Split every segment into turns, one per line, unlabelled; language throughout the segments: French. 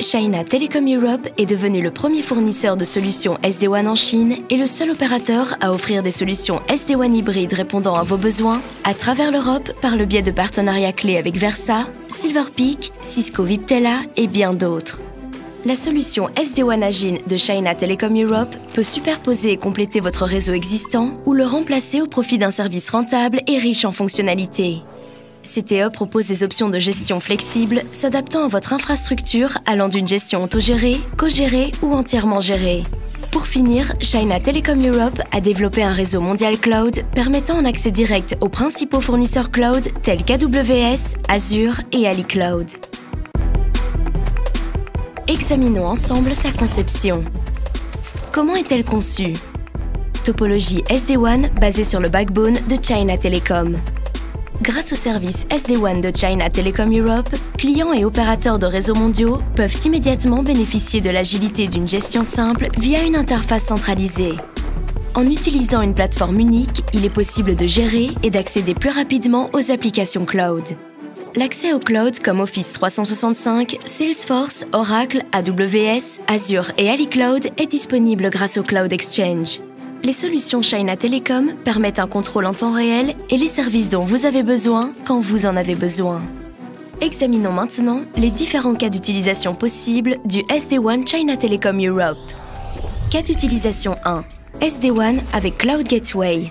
China Telecom Europe est devenu le premier fournisseur de solutions SD-WAN en Chine et le seul opérateur à offrir des solutions SD-WAN hybrides répondant à vos besoins à travers l'Europe par le biais de partenariats clés avec Versa, Silverpeak, Cisco Viptela et bien d'autres. La solution SD-WAN Agile de China Telecom Europe peut superposer et compléter votre réseau existant ou le remplacer au profit d'un service rentable et riche en fonctionnalités. CTE propose des options de gestion flexibles s'adaptant à votre infrastructure allant d'une gestion autogérée, co-gérée ou entièrement gérée. Pour finir, China Telecom Europe a développé un réseau mondial cloud permettant un accès direct aux principaux fournisseurs cloud tels qu'AWS, Azure et AliCloud. Examinons ensemble sa conception. Comment est-elle conçue? Topologie SD-WAN basée sur le backbone de China Telecom. Grâce au service SD-WAN de China Telecom Europe, clients et opérateurs de réseaux mondiaux peuvent immédiatement bénéficier de l'agilité d'une gestion simple via une interface centralisée. En utilisant une plateforme unique, il est possible de gérer et d'accéder plus rapidement aux applications cloud. L'accès au cloud comme Office 365, Salesforce, Oracle, AWS, Azure et AliCloud est disponible grâce au Cloud Exchange. Les solutions China Telecom permettent un contrôle en temps réel et les services dont vous avez besoin quand vous en avez besoin. Examinons maintenant les différents cas d'utilisation possibles du SD-WAN China Telecom Europe. Cas d'utilisation 1. SD-WAN avec Cloud Gateway.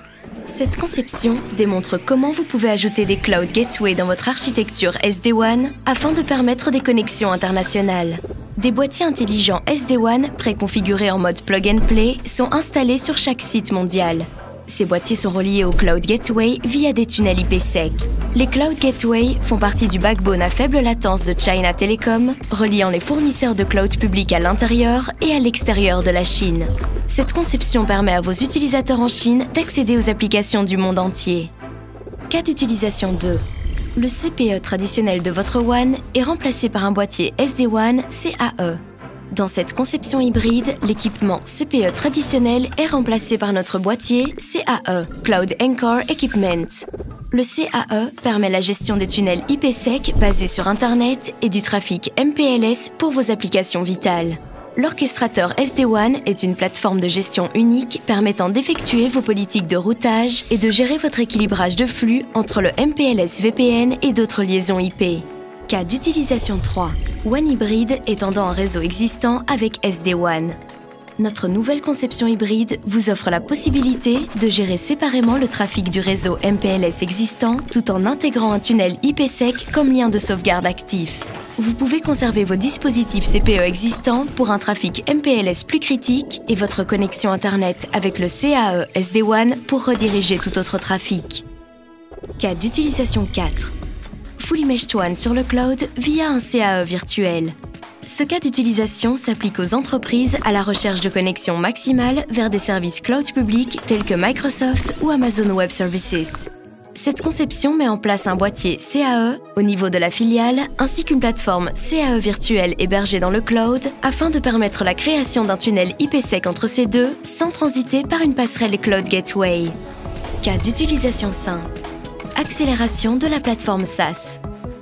Cette conception démontre comment vous pouvez ajouter des Cloud Gateway dans votre architecture SD-WAN afin de permettre des connexions internationales. Des boîtiers intelligents SD-WAN préconfigurés en mode Plug and Play sont installés sur chaque site mondial. Ces boîtiers sont reliés au Cloud Gateway via des tunnels IPsec. Les Cloud Gateway font partie du backbone à faible latence de China Telecom, reliant les fournisseurs de cloud public à l'intérieur et à l'extérieur de la Chine. Cette conception permet à vos utilisateurs en Chine d'accéder aux applications du monde entier. Cas d'utilisation 2. Le CPE traditionnel de votre WAN est remplacé par un boîtier SD-WAN CAE. Dans cette conception hybride, l'équipement CPE traditionnel est remplacé par notre boîtier CAE, Cloud Anchor Equipment. Le CAE permet la gestion des tunnels IPsec basés sur Internet et du trafic MPLS pour vos applications vitales. L'orchestrateur SD-WAN est une plateforme de gestion unique permettant d'effectuer vos politiques de routage et de gérer votre équilibrage de flux entre le MPLS VPN et d'autres liaisons IP. Cas d'utilisation 3. WAN hybride étendant un réseau existant avec SD-WAN. Notre nouvelle conception hybride vous offre la possibilité de gérer séparément le trafic du réseau MPLS existant tout en intégrant un tunnel IPsec comme lien de sauvegarde actif. Vous pouvez conserver vos dispositifs CPE existants pour un trafic MPLS plus critique et votre connexion Internet avec le CAE SD-WAN pour rediriger tout autre trafic. Cas d'utilisation 4. Fully Meshed WAN sur le cloud via un CAE virtuel. Ce cas d'utilisation s'applique aux entreprises à la recherche de connexions maximales vers des services cloud publics tels que Microsoft ou Amazon Web Services. Cette conception met en place un boîtier CAE au niveau de la filiale ainsi qu'une plateforme CAE virtuelle hébergée dans le cloud afin de permettre la création d'un tunnel IPsec entre ces deux sans transiter par une passerelle Cloud Gateway. Cas d'utilisation 5. Accélération de la plateforme SaaS.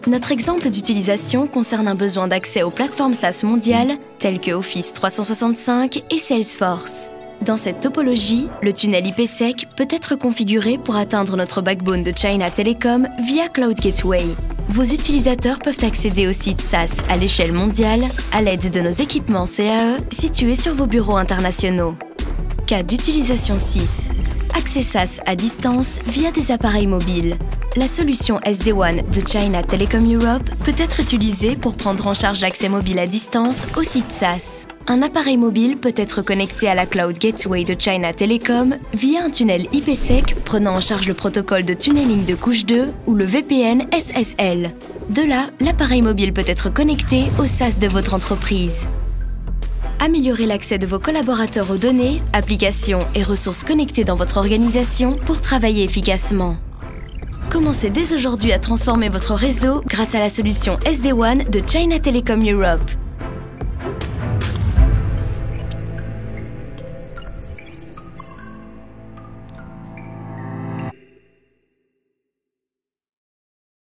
Notre exemple d'utilisation concerne un besoin d'accès aux plateformes SaaS mondiales telles que Office 365 et Salesforce. Dans cette topologie, le tunnel IPsec peut être configuré pour atteindre notre backbone de China Telecom via Cloud Gateway. Vos utilisateurs peuvent accéder aux sites SaaS à l'échelle mondiale à l'aide de nos équipements CAE situés sur vos bureaux internationaux. Cas d'utilisation 6. Accès SaaS à distance via des appareils mobiles. La solution SD-WAN de China Telecom Europe peut être utilisée pour prendre en charge l'accès mobile à distance au site SaaS. Un appareil mobile peut être connecté à la Cloud Gateway de China Telecom via un tunnel IPsec prenant en charge le protocole de tunneling de couche 2 ou le VPN SSL. De là, l'appareil mobile peut être connecté au SaaS de votre entreprise. Améliorez l'accès de vos collaborateurs aux données, applications et ressources connectées dans votre organisation pour travailler efficacement. Commencez dès aujourd'hui à transformer votre réseau grâce à la solution SD-WAN de China Telecom Europe.